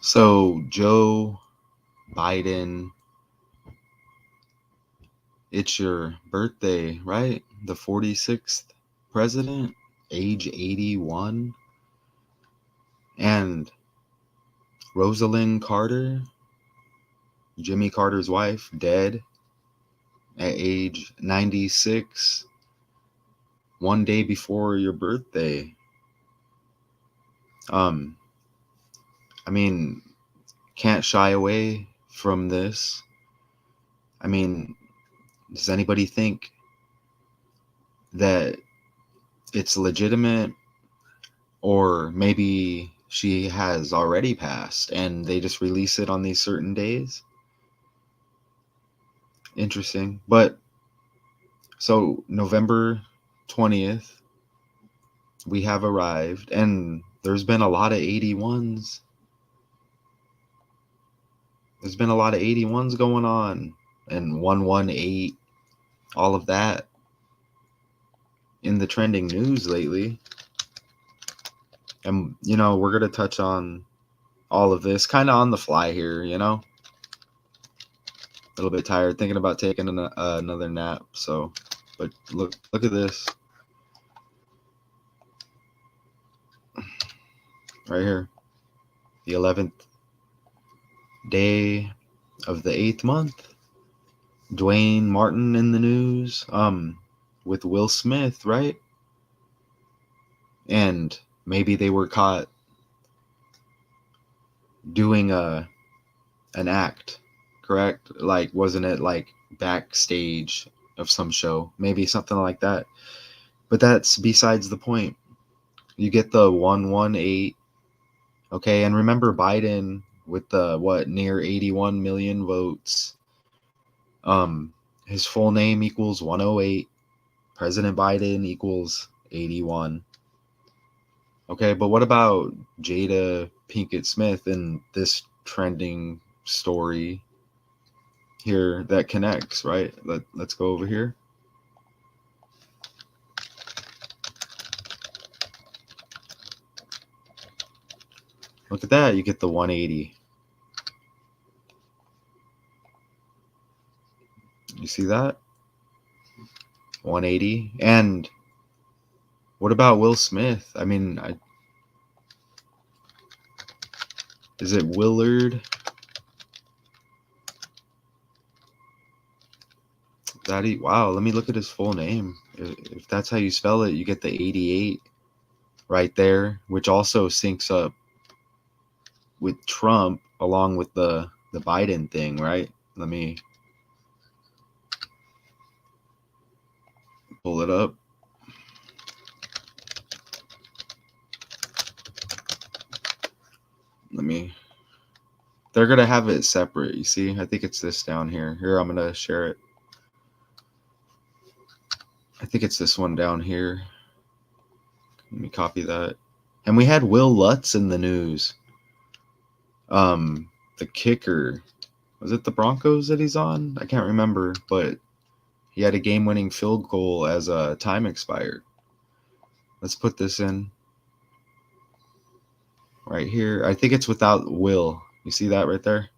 So, Joe Biden, it's your birthday, right? The 46th president, age 81. And Rosalynn Carter, Jimmy Carter's wife, dead at age 96, one day before your birthday. Um, I mean, can't shy away from this. I mean, does anybody think that it's legitimate, or maybe she has already passed and they just release it on these certain days? Interesting. But so November 20th, we have arrived, and there's been a lot of 81s. There's been a lot of 81s going on, and 118, all of that in the trending news lately. And, we're going to touch on all of this kind of on the fly here, a little bit tired, thinking about taking another nap. So, but look at this right here. The 11th day of the 8th month. Dwayne Martin in the news, with Will Smith, right? And maybe they were caught doing an act, correct? Like, wasn't it like backstage of some show? Maybe something like that. But that's besides the point. You get the 118, okay? And remember Biden with the near 81 million votes. His full name equals 108. President Biden equals 81. Okay, but what about Jada Pinkett Smith and this trending story here that connects, right? Let's go over here. Look at that. You get the 180. You see that? 180. And what about Will Smith? I mean, is it Willard? Wow, let me look at his full name. If that's how you spell it, you get the 88 right there, which also syncs up with Trump along with the Biden thing, right? Let me pull it up. They're going to have it separate, you see? I think it's this down here. Here, I'm going to share it. I think it's this one down here. Let me copy that. And we had Will Lutz in the news. The kicker. Was it the Broncos that he's on? I can't remember, but he had a game-winning field goal as time expired. Let's put this in right here. I think it's without Will. You see that right there?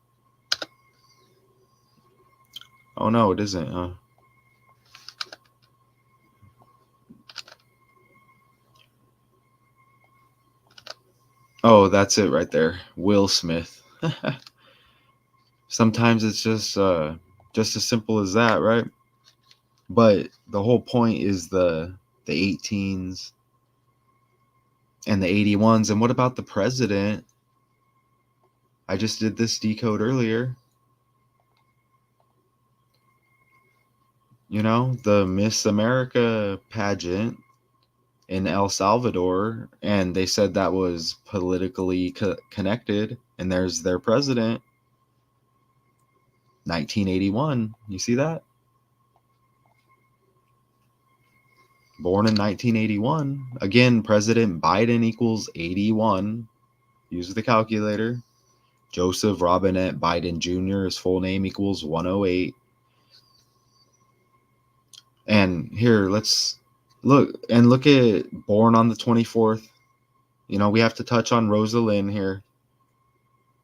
Oh, no, it isn't, huh? Oh, that's it right there. Will Smith. Sometimes it's just as simple as that, right? But the whole point is the 18s and the 81s. And what about the president? I just did this decode earlier. The Miss America pageant in El Salvador, and they said that was politically connected, and there's their president. 1981. You see that? Born in 1981. Again, President Biden equals 81. Use the calculator. Joseph Robinette Biden Jr., his full name equals 108. And here, let's look at born on the 24th. We have to touch on Rosalynn here.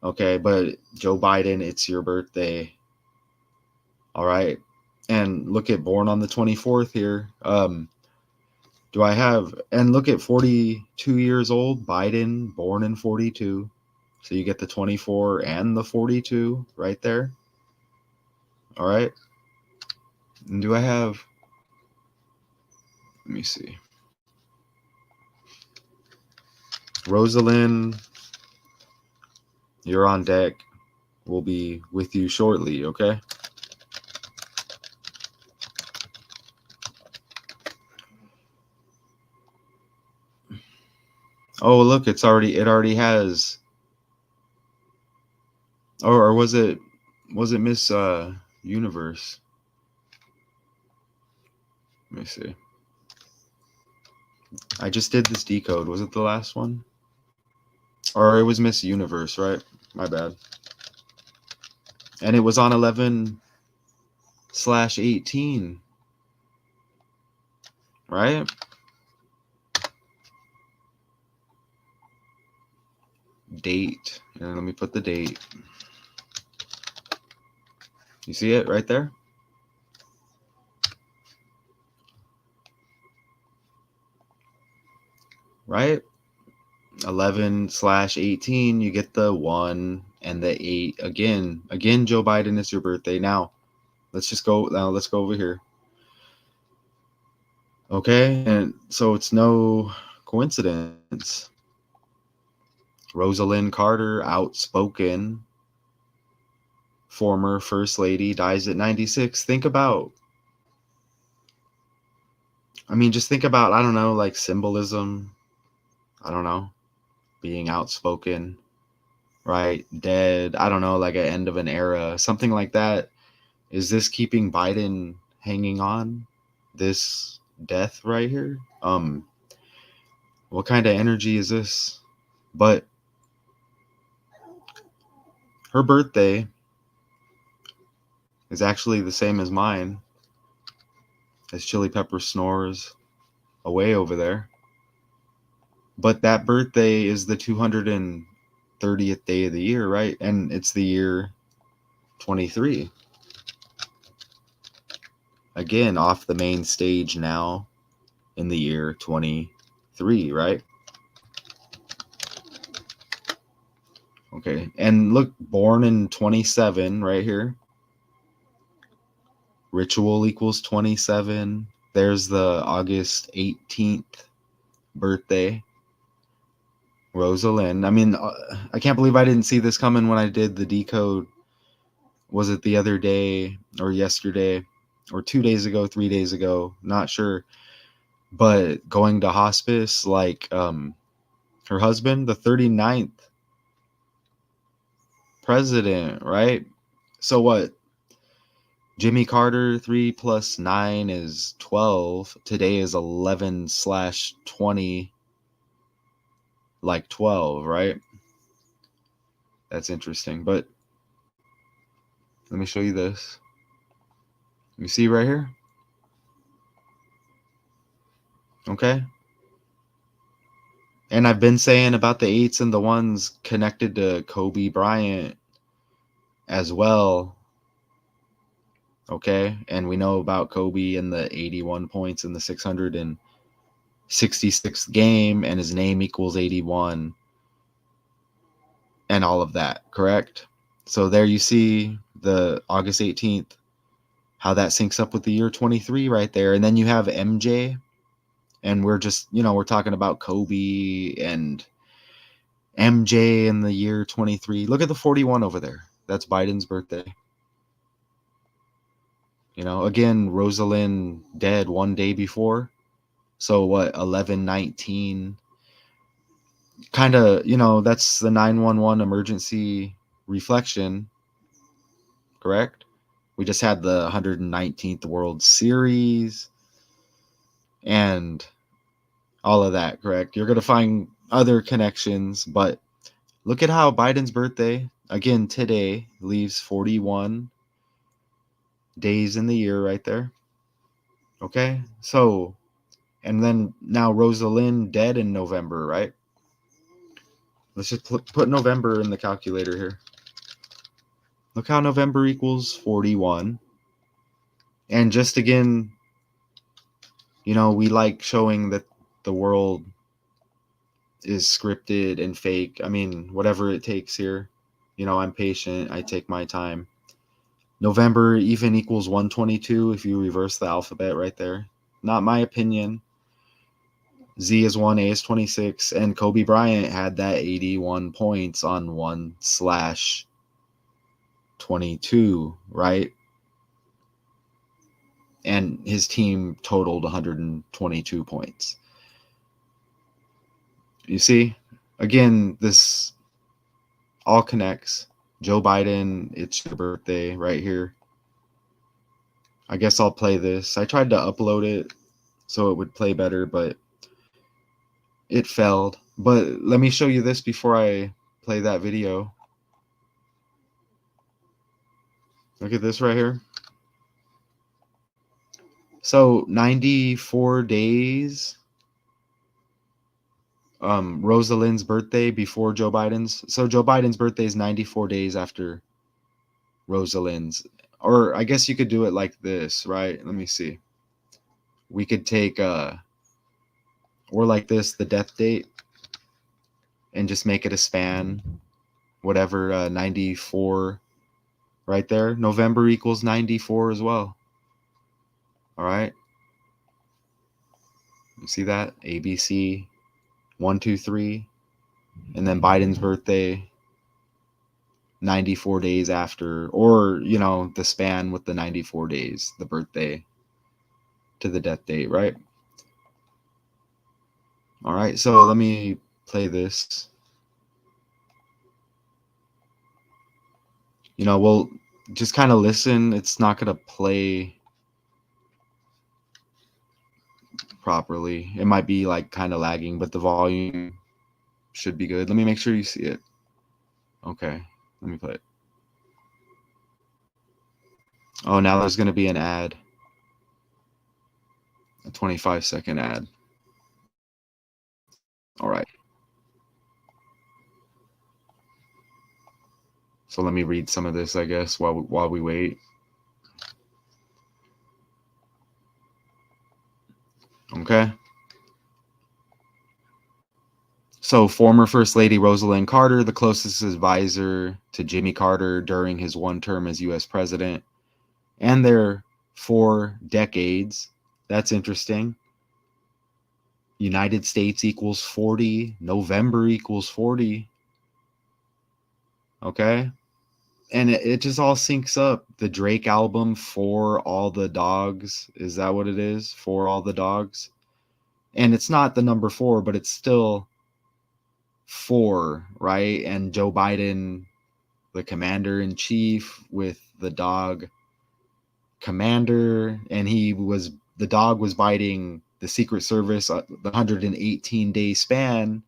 Okay, but Joe Biden, it's your birthday. All right. And look at born on the 24th here. Do I have, and look at 42 years old, Biden, born in 42. So you get the 24 and the 42 right there. All right. And do I have, let me see. Rosalynn, you're on deck. We'll be with you shortly, okay? Oh, look, it already has, or was it Miss Universe? Let me see. I just did this decode. Was it the last one? Or it was Miss Universe, right? My bad. And it was on 11/18, right? Date. And let me put the date. You see it right there? Right? 11/18, you get the 1 and the 8 again. Again, Joe Biden, it's your birthday. Now, let's go over here. Okay? And so it's no coincidence. Rosalynn Carter, outspoken former first lady, dies at 96. Just think about, I don't know, like symbolism. I don't know, being outspoken, right? Dead. I don't know, like an end of an era, something like that. Is this keeping Biden hanging on? This death right here? What kind of energy is this? But her birthday is actually the same as mine, as Chili Pepper snores away over there. But that birthday is the 230th day of the year, right? And it's the year 23. Again, off the main stage now in the year 23, right? Okay. And look, born in 27 right here. Ritual equals 27. There's the August 18th birthday. Rosalynn. I can't believe I didn't see this coming when I did the decode. Was it the other day or yesterday or 2 days ago, 3 days ago? Not sure. But going to hospice, like her husband, the 39th president, right? So what? Jimmy Carter, 3 plus 9 is 12. Today is 11/20, like 12, right? That's interesting. But let me show you this. You see right here? Okay. And I've been saying about the 8s and the 1s connected to Kobe Bryant as well. Okay. And we know about Kobe and the 81 points in the 666th game, and his name equals 81 and all of that, correct? So there you see the August 18th, how that syncs up with the year 23 right there. And then you have MJ, and we're just, we're talking about Kobe and MJ in the year 23. Look at the 41 over there. That's Biden's birthday. Again, Rosalynn dead one day before. So what, 11/19? Kind of, that's the 911 emergency reflection, correct? We just had the 119th World Series and all of that, correct? You're going to find other connections, but look at how Biden's birthday, again, today, leaves 41 days in the year right there. Okay? So, and then now Rosalynn dead in November, right? Let's just put November in the calculator here. Look how November equals 41. And just again, we like showing that the world is scripted and fake. I mean, whatever it takes here. I'm patient. I take my time. November even equals 122 if you reverse the alphabet right there. Not my opinion. Z is 1, A is 26, and Kobe Bryant had that 81 points on 1/22, right? And his team totaled 122 points. You see? Again, this all connects. Joe Biden, it's your birthday right here. I guess I'll play this. I tried to upload it so it would play better, but it failed. But let me show you this before I play that video. Look at this right here. So 94 days. Rosalynn's birthday before Joe Biden's. So Joe Biden's birthday is 94 days after Rosalynn's. Or I guess you could do it like this, right? Let me see. We could take or like this, the death date, and just make it a span, whatever, 94 right there. November equals 94 as well. All right. You see that? ABC 1, 2, 3. And then Biden's birthday 94 days after, or the span with the 94 days, the birthday to the death date, right? All right, so let me play this. We'll just kind of listen. It's not going to play properly. It might be like kind of lagging, but the volume should be good. Let me make sure you see it. Okay, let me play it. Oh, now there's going to be an ad. A 25-second ad. All right. So let me read some of this, I guess, while we wait. Okay. So former First Lady Rosalynn Carter, the closest advisor to Jimmy Carter during his one term as U.S. president, and their 4 decades. That's interesting. United States equals 40. November equals 40. Okay. And it just all syncs up. The Drake album, For All the Dogs. Is that what it is? For All the Dogs. And it's not the number 4, but it's still 4, right? And Joe Biden, the commander in chief, with the dog Commander, and the dog was biting the Secret Service the 118-day span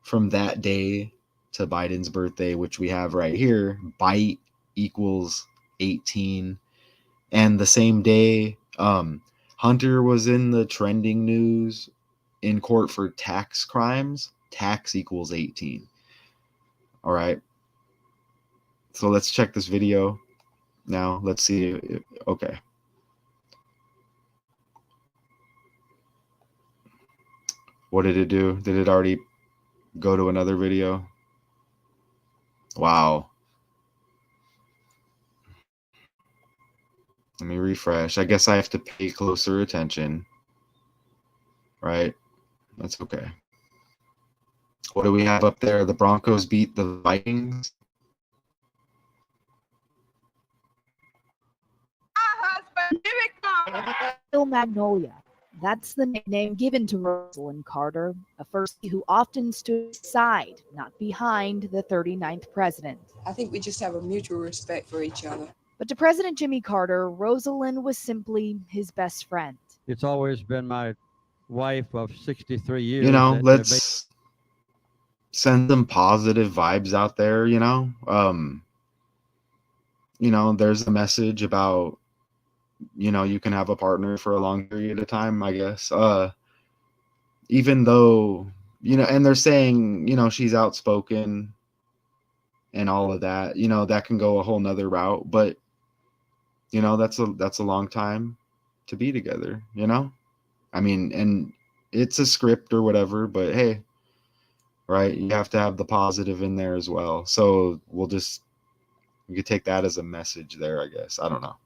from that day to Biden's birthday, which we have right here. Bite equals 18. And the same day, Hunter was in the trending news in court for tax crimes. Tax equals 18. All right. So let's check this video now. Let's see. Okay. What did it do? Did it already go to another video? Wow. Let me refresh. I guess I have to pay closer attention. Right? That's okay. What do we have up there? The Broncos beat the Vikings. Magnolia. That's the nickname given to Rosalynn Carter, a first who often stood aside, not behind the 39th president. I think we just have a mutual respect for each other. But to President Jimmy Carter, Rosalynn was simply his best friend. It's always been my wife of 63 years. Let's send some positive vibes out there, there's a message about, you can have a partner for a long period of time, I guess. Even though and they're saying, she's outspoken and all of that, that can go a whole nother route, but that's a long time to be together, I mean, and it's a script or whatever, but hey, right, you have to have the positive in there as well. So you could take that as a message there, I guess. I don't know.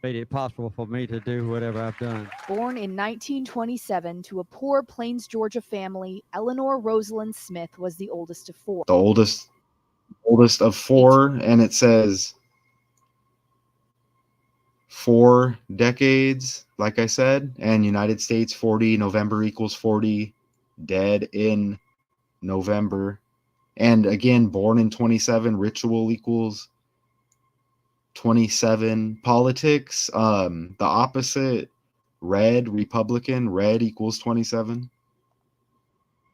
Made it possible for me to do whatever I've done. Born in 1927 to a poor Plains, Georgia family, Eleanor Rosalynn Smith was the oldest of four. The oldest of four, and it says 4 decades, like I said, and United States 40, November equals 40, dead in November. And again, born in 27, ritual equals 27. Politics, the opposite, red, Republican, red equals 27.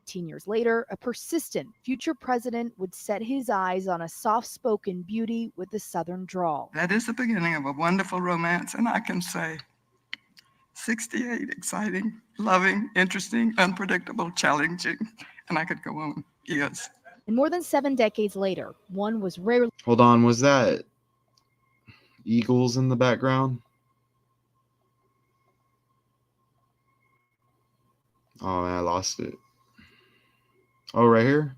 18 years later, a persistent future president would set his eyes on a soft-spoken beauty with a southern drawl. That is the beginning of a wonderful romance, and I can say 68, exciting, loving, interesting, unpredictable, challenging, and I could go on years. And more than 7 decades later, one was rarely... Hold on, was that Eagles in the background? Oh, man, I lost it. Oh, right here?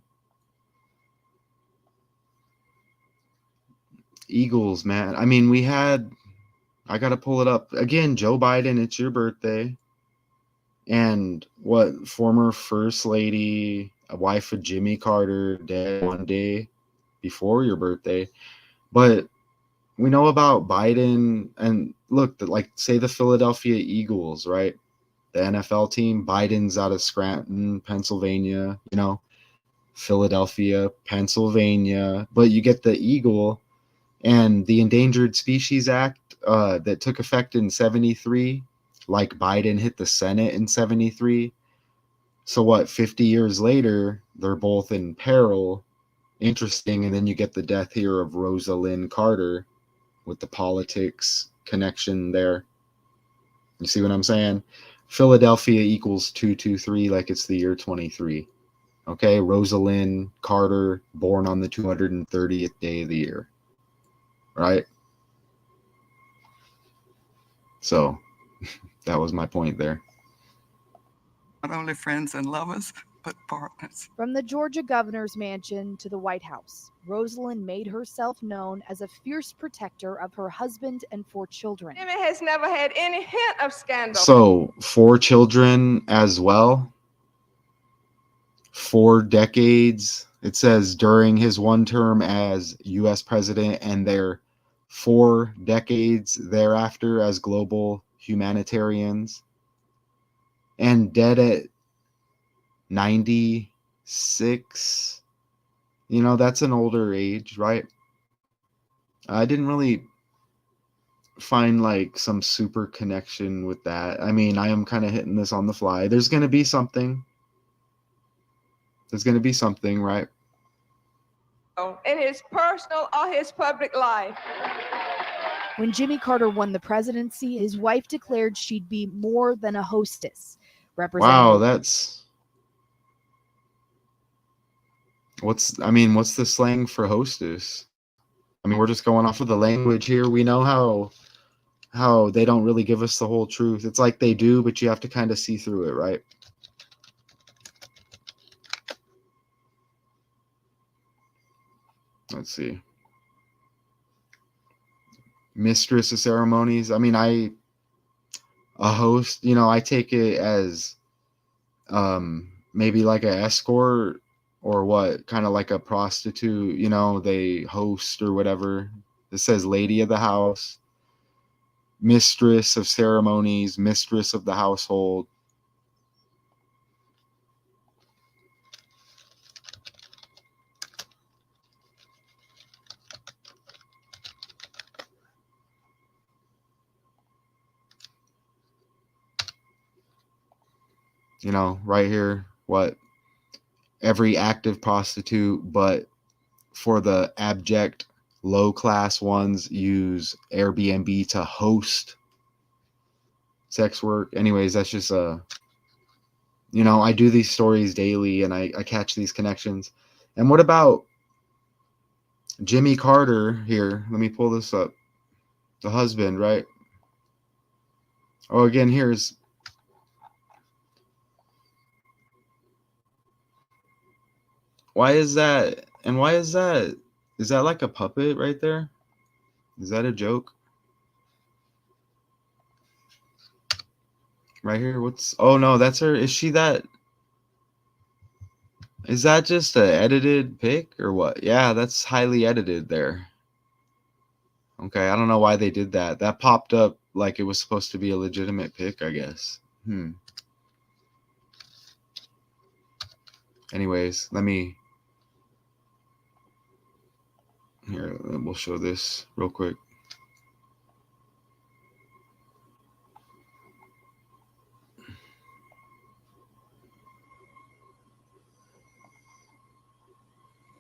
Eagles, man. I mean, I got to pull it up. Again, Joe Biden, it's your birthday. And former First Lady, a wife of Jimmy Carter, dead one day before your birthday. But we know about Biden, and look, say the Philadelphia Eagles, right? The NFL team, Biden's out of Scranton, Pennsylvania, Philadelphia, Pennsylvania. But you get the eagle and the Endangered Species Act that took effect in 73, like Biden hit the Senate in 73. So 50 years later, they're both in peril. Interesting. And then you get the death here of Rosalynn Carter with the politics connection there. You see what I'm saying? Philadelphia equals 223, like it's the year 23. Okay, Rosalynn Carter, born on the 230th day of the year. Right? So, that was my point there. Not only friends and lovers, but partners. From the Georgia governor's mansion to the White House, Rosalynn made herself known as a fierce protector of her husband and 4 children. Jimmy has never had any hint of scandal. So, 4 children as well. 4 decades. It says during his one term as U.S. president and their 4 decades thereafter as global humanitarians. And dead at 96. That's an older age, right? I didn't really find some super connection with that. I mean, I am kind of hitting this on the fly. There's going to be something. Right? In his personal or his public life. When Jimmy Carter won the presidency, his wife declared she'd be more than a hostess. Wow, what's the slang for hostess? I mean, we're just going off of the language here. We know how they don't really give us the whole truth. It's like they do, but you have to kind of see through it, right? Let's see. Mistress of ceremonies. I mean, a host, I take it as maybe like an escort or what, kind of like a prostitute, they host or whatever. It says lady of the house, mistress of ceremonies, mistress of the household. Right here, every active prostitute, but for the abject low class ones, use Airbnb to host sex work. Anyways, that's just You know, I do these stories daily and I catch these connections. And what about Jimmy Carter here? Let me pull this up. The husband, right? Oh, again, here's why is that? And why is that? Is that like a puppet right there? Is that a joke? Right here? What's oh no, that's her. Is she that? Is that just a edited pic or what? Yeah, that's highly edited there. Okay, I don't know why they did that. That popped up like it was supposed to be a legitimate pic, I guess. Anyways, let me here, we'll show this real quick.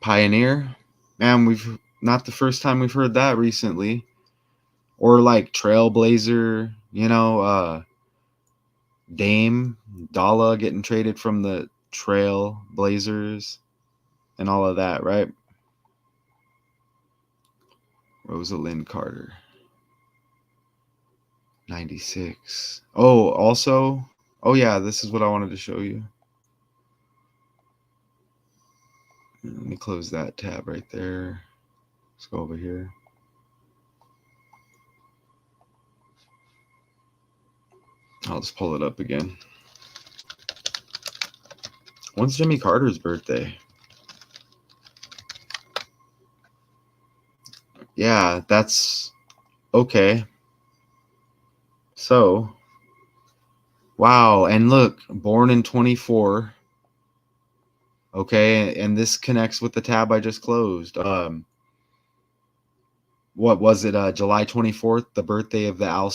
Pioneer. Man, we've not the first time we've heard that recently. Or like Trailblazer, you know, Dame, Dalla getting traded from the Trail Blazers and all of that, right? Rosalynn Carter. 96. Oh, also, oh yeah, this is what I wanted to show you. Let me close that tab right there. Let's go over here. I'll just pull it up again. When's Jimmy Carter's birthday? Yeah, that's okay. So, wow. And look, born in 24. Okay. And this connects with the tab I just closed. What was it? July 24th, the birthday of the El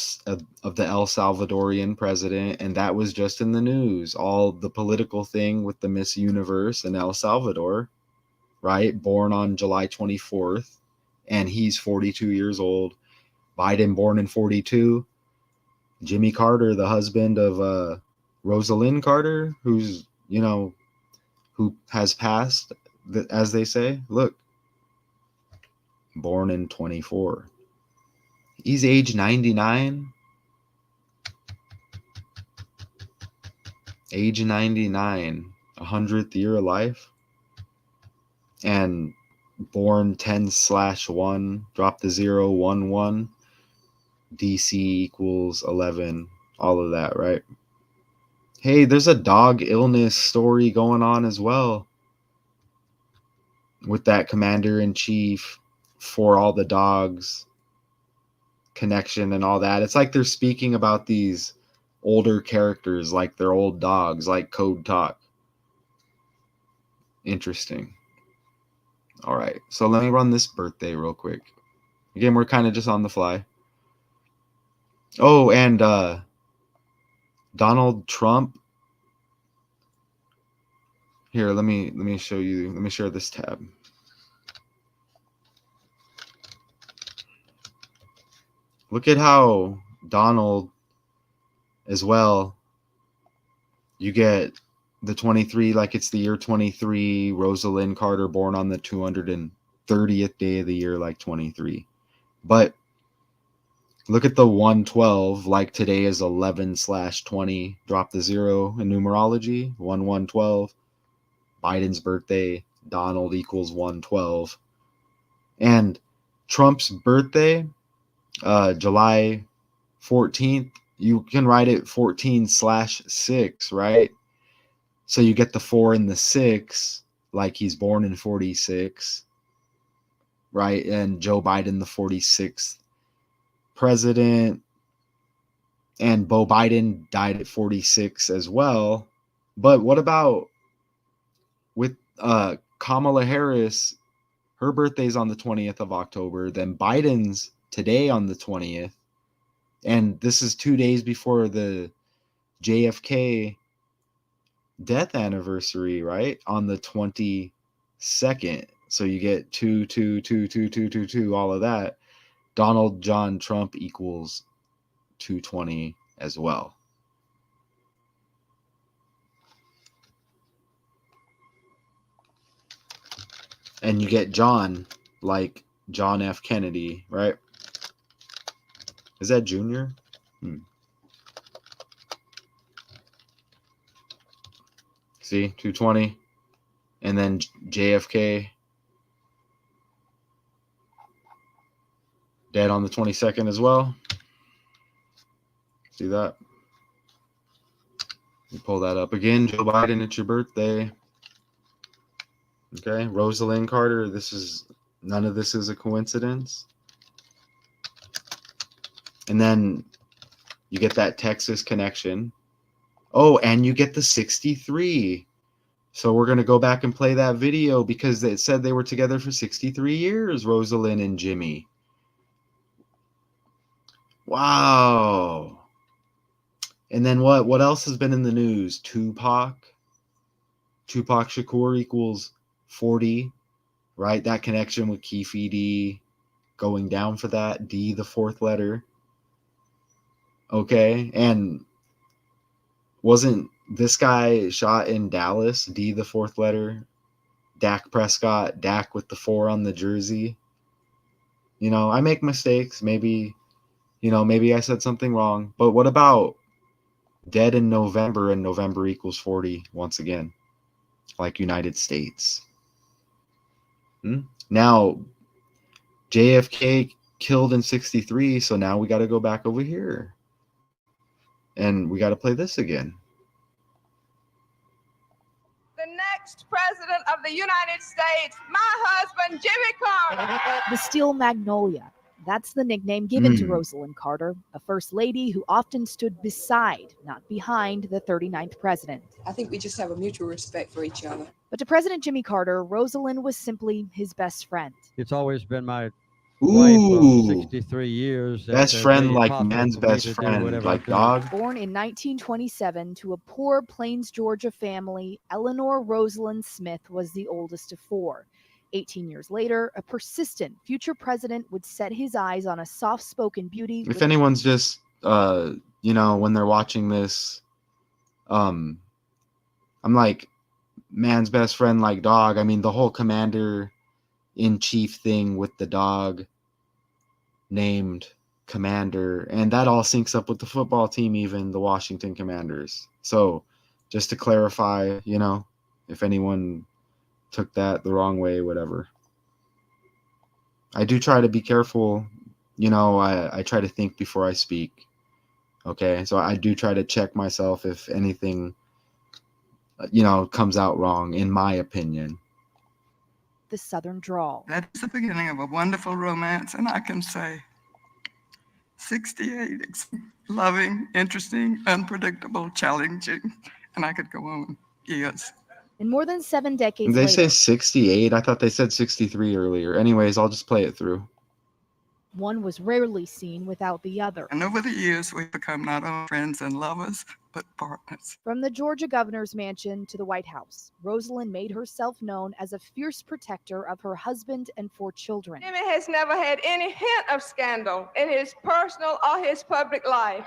Salvadorian president. And that was just in the news. All the political thing with the Miss Universe in El Salvador, right? Born on July 24th. And he's 42 years old. Biden born in 42. Jimmy Carter, the husband of Rosalynn Carter, who's, you know, who has passed, as they say. Look, born in 24. He's age 99. Age 99. 100th year of life. And born 10/1. Drop the 0, 1, 1. DC equals 11. All of that, right? Hey, there's a dog illness story going on as well with that commander-in-chief for all the dogs connection and all that. It's like they're speaking about these older characters like they're old dogs, like Code Talk. Interesting. All right, so let me run this birthday real quick. Again, we're kind of just on the fly. Oh, and Donald Trump. Here, let me show you. Let me share this tab. Look at how Donald as well. You get the 23, like it's the year 23. Rosalynn Carter born on the 230th day of the year, like 23. But look at the 112, like today is 11/20. Drop the 0 in numerology. 1112. Biden's birthday. Donald equals 112. And Trump's birthday, July 14th, you can write it 14/6, right? So you get the 4 and the 6, like he's born in 46, right? And Joe Biden, the 46th president, and Bo Biden died at 46 as well. But what about with Kamala Harris? Her birthday's on the 20th of October. Then Biden's today on the 20th. And this is 2 days before the JFK death anniversary, right? On the 22nd. So you get 2, 2, 2, 2, 2, 2, 2, all of that. Donald John Trump equals 220 as well. And you get John, like John F. Kennedy, right? Is that Junior? See, 220. And then JFK, dead on the 22nd as well. See that? You pull that up again. Joe Biden, it's your birthday. Okay, Rosalynn Carter. None of this is a coincidence. And then you get that Texas connection. Oh, and you get the 63. So we're going to go back and play that video because it said they were together for 63 years, Rosalynn and Jimmy. Wow. And then what else has been in the news? Tupac Shakur equals 40, right? That connection with Keefe D going down for that. D, the fourth letter. Okay. And wasn't this guy shot in Dallas? D, the fourth letter. Dak Prescott, Dak with the 4 on the jersey. You know, I make mistakes. Maybe I said something wrong. But what about dead in November and November equals 40 once again? Like United States. Now, JFK killed in 63, so now we got to go back over here. And we got to play this again. The next president of the United States, my husband, Jimmy Carter. The Steel Magnolia. That's the nickname given to Rosalynn Carter, a first lady who often stood beside, not behind, the 39th president. I think we just have a mutual respect for each other. But to President Jimmy Carter, Rosalynn was simply his best friend. It's always been my wife of 63 years. Best and friend made it like possible man's for me best to do friend, whatever I like do. dog. Born in 1927 to a poor Plains, Georgia family, Eleanor Rosalynn Smith was the oldest of 4. 18 years later, a persistent future president would set his eyes on a soft-spoken beauty. If anyone's just, when they're watching this, I'm like, man's best friend like dog. I mean, the whole commander-in-chief thing with the dog named Commander, and that all syncs up with the football team, even the Washington Commanders. So just to clarify, if anyone took that the wrong way, whatever. I do try to be careful. I try to think before I speak. Okay, so I do try to check myself if anything, comes out wrong, in my opinion. The Southern drawl. That's the beginning of a wonderful romance, and I can say 68, loving, interesting, unpredictable, challenging, and I could go on. Yes. And more than 7 decades They say later, 68. I thought they said 63 earlier. Anyways, I'll just play it through. one was rarely seen without the other. And over the years, we've become not only friends and lovers, but partners. From the Georgia governor's mansion to the White House, Rosalynn made herself known as a fierce protector of her husband and 4 children. Jimmy has never had any hint of scandal in his personal or his public life.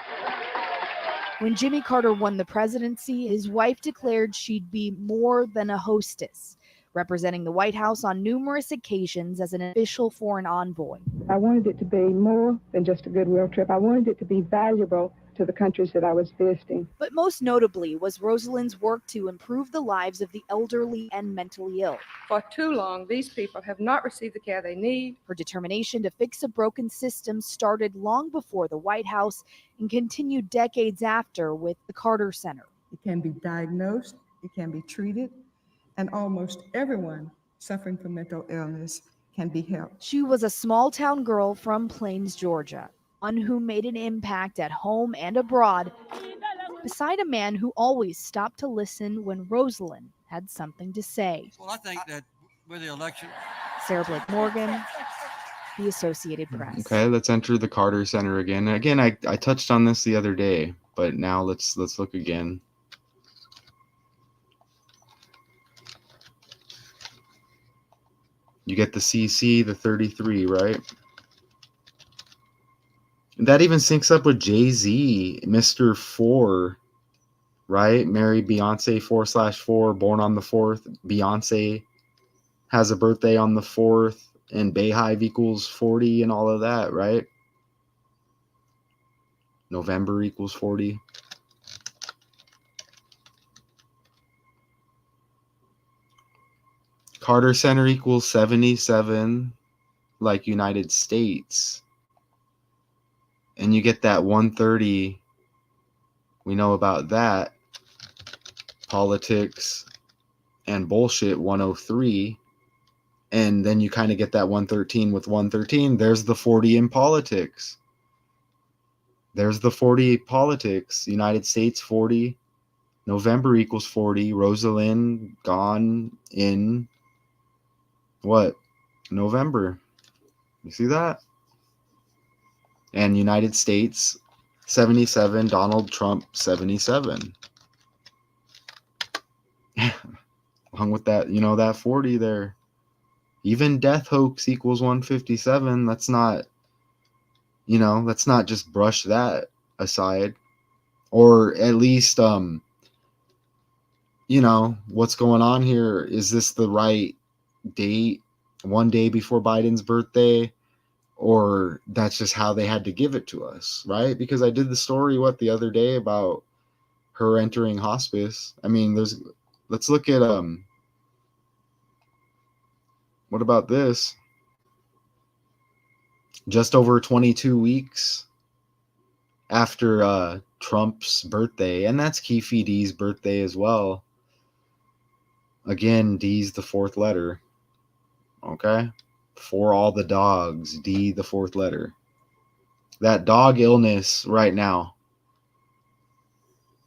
When Jimmy Carter won the presidency, his wife declared she'd be more than a hostess, representing the White House on numerous occasions as an official foreign envoy. I wanted it to be more than just a goodwill trip. I wanted it to be valuable to the countries that I was visiting. But most notably was Rosalynn's work to improve the lives of the elderly and mentally ill. For too long, these people have not received the care they need. Her determination to fix a broken system started long before the White House and continued decades after with the Carter Center. It can be diagnosed, it can be treated, and almost everyone suffering from mental illness can be helped. She was a small-town girl from Plains, Georgia, one who made an impact at home and abroad, beside a man who always stopped to listen when Rosalynn had something to say. Well, I think that with the election... Sarah Blake Morgan, The Associated Press. Okay, let's enter the Carter Center again. Again, I touched on this the other day, but now let's look again. You get the CC, the 33, right? That even syncs up with Jay-Z, Mr. 4, right? Married Beyonce 4/4, born on the 4th, Beyonce has a birthday on the 4th, and Bayhive equals 40 and all of that, right? November equals 40. Carter Center equals 77, like United States. And you get that 130. We know about that. Politics and bullshit 103. And then you kind of get that 113 with 113. There's the 40 in politics. There's the 40 politics. United States 40. November equals 40. Rosalynn gone in what? November. You see that? And United States 77. Donald Trump 77. Hung with that, that 40 there. Even death hoax equals 157. Let's not just brush that aside. Or at least, what's going on here? Is this the right date? One day before Biden's birthday? Or that's just how they had to give it to us, right? Because I did the story, the other day about her entering hospice. I mean, let's look at, what about this? Just over 22 weeks after Trump's birthday, and that's Keefe D's birthday as well. Again, D's the 4th letter. Okay? For all the dogs, D the 4th letter. That dog illness right now.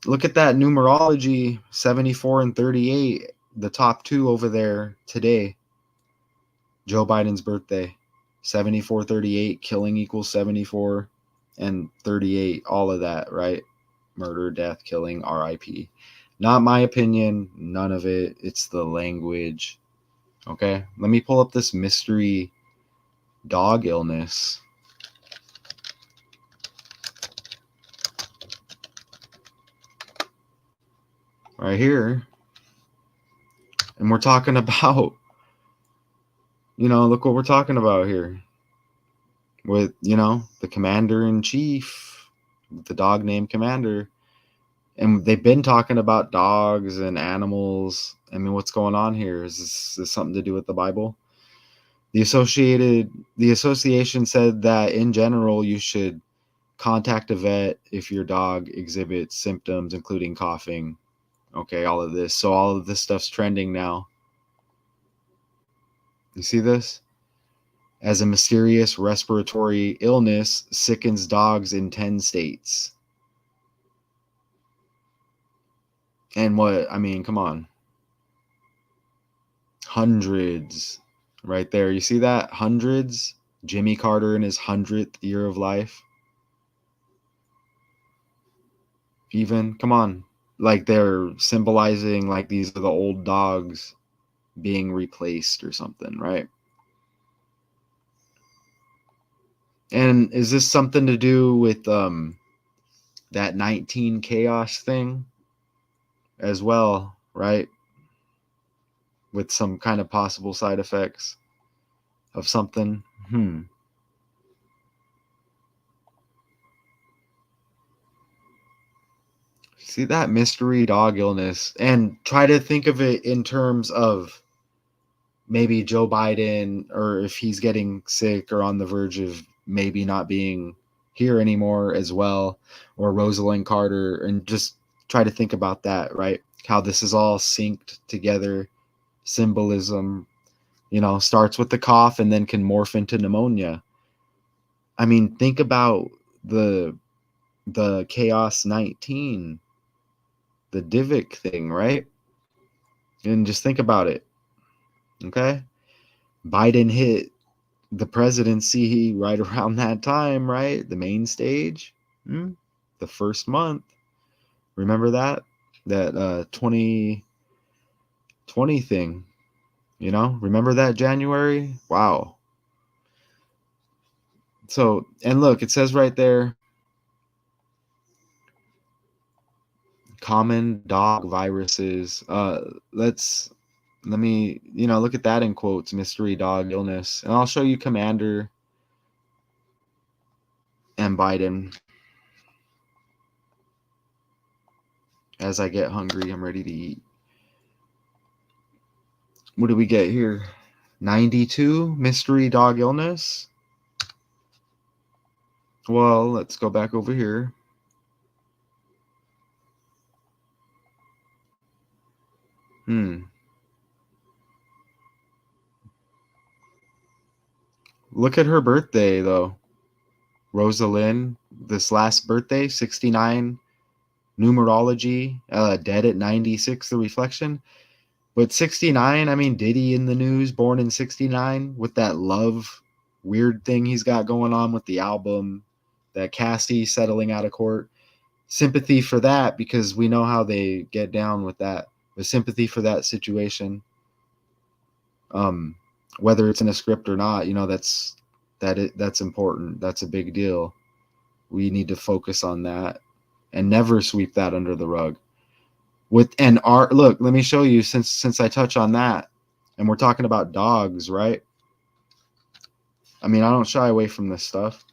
Look at that numerology, 74 and 38, the top 2 over there today. Joe Biden's birthday. 74, 38, killing equals 74, and 38, all of that, right? Murder, death, killing, RIP. Not my opinion, none of it. It's the language. Okay, let me pull up this mystery dog illness. Right here. And we're talking about, look what we're talking about here. With, the commander-in-chief, the dog named Commander. And they've been talking about dogs and animals. I mean, what's going on here? Is this something to do with the Bible? The association said that in general, you should contact a vet if your dog exhibits symptoms, including coughing. Okay, all of this. So all of this stuff's trending now. You see this? As a mysterious respiratory illness sickens dogs in 10 states. And come on. Hundreds right there. You see that? Hundreds. Jimmy Carter in his 100th year of life. Even, come on. Like they're symbolizing like these are the old dogs being replaced or something, right? And is this something to do with that 19 chaos thing as well, right? With some kind of possible side effects of something. See that mystery dog illness, and try to think of it in terms of maybe Joe Biden, or if he's getting sick or on the verge of maybe not being here anymore as well, or Rosalynn Carter, and just try to think about that, right? How this is all synced together. Symbolism, starts with the cough and then can morph into pneumonia. I mean, think about the Chaos 19, the Divic thing, right? And just think about it. Okay? Biden hit the presidency right around that time, right? The main stage, the first month. Remember that 2020 thing, remember that January? Wow. So, and look, it says right there, common dog viruses. Let's let me, look at that in quotes, mystery dog illness. And I'll show you Commander and Biden. As I get hungry, I'm ready to eat. What do we get here? 92, mystery dog illness. Well, let's go back over here. Look at her birthday, though. Rosalynn, this last birthday, 69, numerology, dead at 96, the reflection. But 69, I mean, Diddy in the news, born in 69, with that love weird thing he's got going on with the album, that Cassie settling out of court. Sympathy for that, because we know how they get down with that. The sympathy for that situation. Whether it's in a script or not, that's important. That's a big deal. We need to focus on that and never sweep that under the rug. Look, let me show you, since I touch on that, and we're talking about dogs, right? I mean, I don't shy away from this stuff.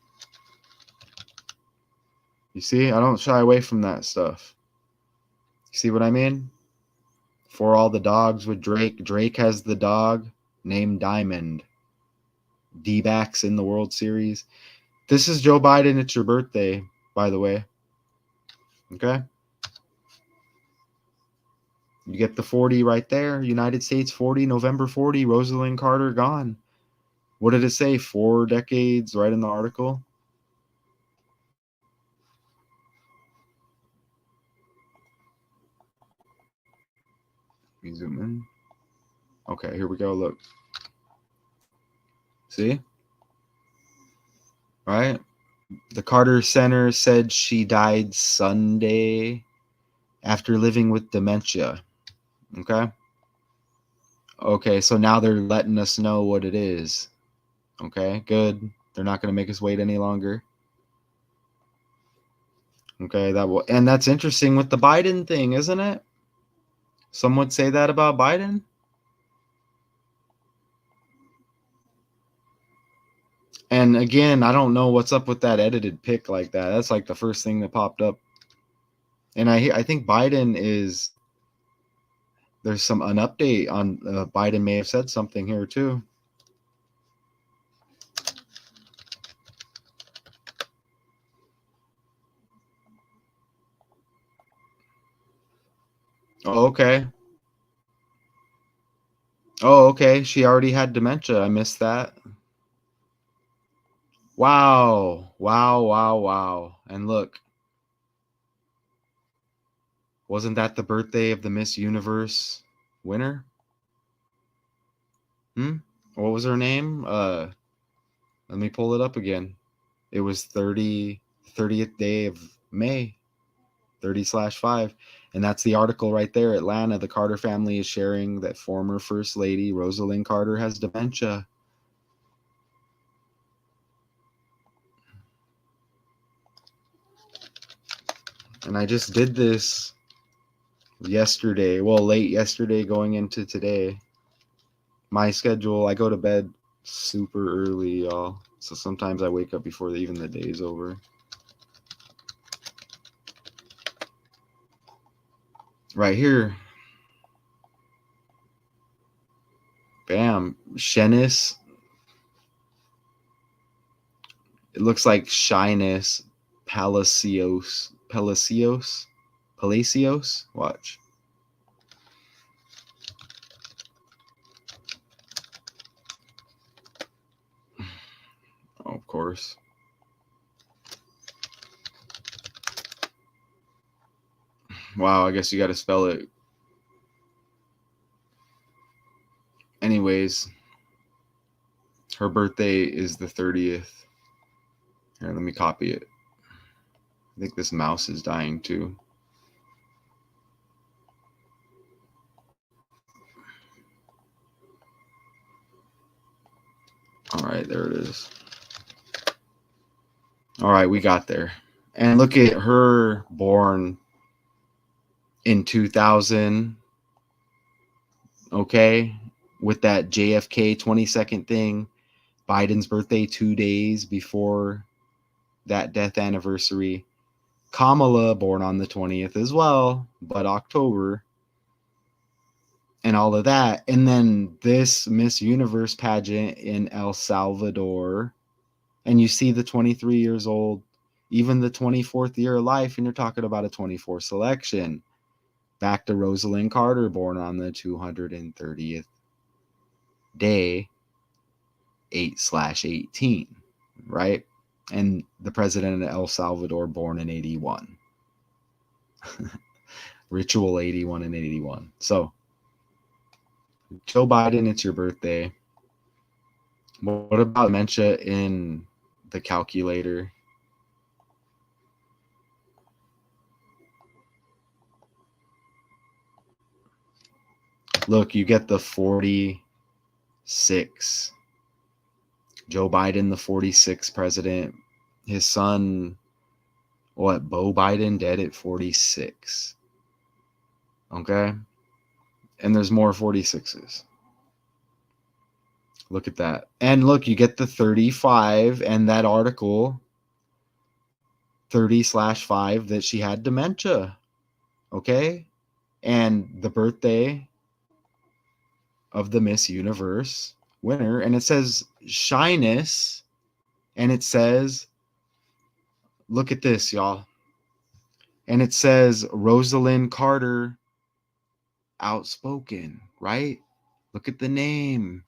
You see, I don't shy away from that stuff. You see what I mean? For all the dogs with Drake has the dog named Diamond. D-backs in the World Series. This is Joe Biden. It's your birthday, by the way. Okay? You get the 40 right there. United States 40, November 40, Rosalynn Carter gone. What did it say? 4 decades, right in the article. Let me zoom in. Okay, here we go. Look. See? Right? The Carter Center said she died Sunday after living with dementia. Okay? Okay, so now they're letting us know what it is. Okay, good. They're not going to make us wait any longer. Okay, and that's interesting with the Biden thing, isn't it? Some would say that about Biden. And again, I don't know what's up with that edited pic like that. That's like the first thing that popped up. And I think Biden is, there's an update on Biden may have said something here too. Oh, okay. Oh, okay. She already had dementia. I missed that. Wow. Wow, wow, wow. And look. Wasn't that the birthday of the Miss Universe winner? What was her name? Let me pull it up again. It was 30th day of May, 30/5. And that's the article right there. Atlanta, the Carter family is sharing that former First Lady Rosalynn Carter has dementia. And I just did this yesterday. Well, late yesterday going into today. My schedule, I go to bed super early, y'all. So sometimes I wake up before even the day's over. Right here. Bam. Shenis. It looks like Shyness. Palacios. Watch. Oh, of course. Wow, I guess you got to spell it. Anyways, her birthday is the 30th. Here, let me copy it. I think this mouse is dying too. All right, there it is. All right, we got there. And look at her, born in 2000. okay, with that JFK 22nd thing. Biden's birthday 2 days before that death anniversary. Kamala born on the 20th as well, but October. And all of that. And then this Miss Universe pageant in El Salvador. And you see the 23 years old, even the 24th year of life, and you're talking about a 24 selection. Back to Rosalynn Carter, born on the 230th day, 8/18, right? And the president of El Salvador, born in 81. Ritual 81 and 81. So, Joe Biden, it's your birthday. What about dementia in the calculator? Look, you get the 46. Joe Biden, the 46th president. His son, Beau Biden, dead at 46. Okay? And there's more 46s. Look at that. And look, you get the 35 and that article, 30/5, that she had dementia. Okay? And the birthday of the Miss Universe winner, and it says shyness, and it says, look at this, y'all, and it says Rosalynn Carter, outspoken, right? Look at the name,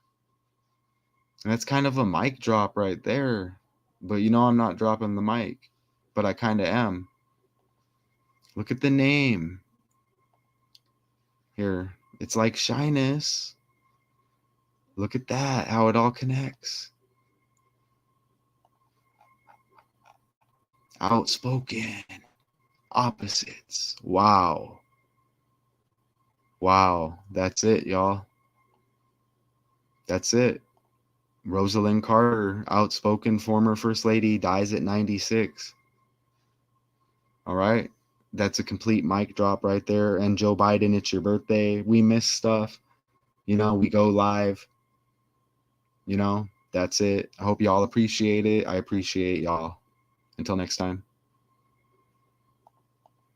and that's kind of a mic drop right there. But you know, I'm not dropping the mic, but I kind of am. Look at the name here. It's like shyness. Look at that, how it all connects. Outspoken, opposites. Wow. Wow. That's it, y'all. That's it. Rosalynn Carter, outspoken former First Lady, dies at 96. All right. That's a complete mic drop right there. And Joe Biden, it's your birthday. We miss stuff. You know, we go live. You know, that's it. I hope y'all appreciate it. I appreciate y'all. Until next time.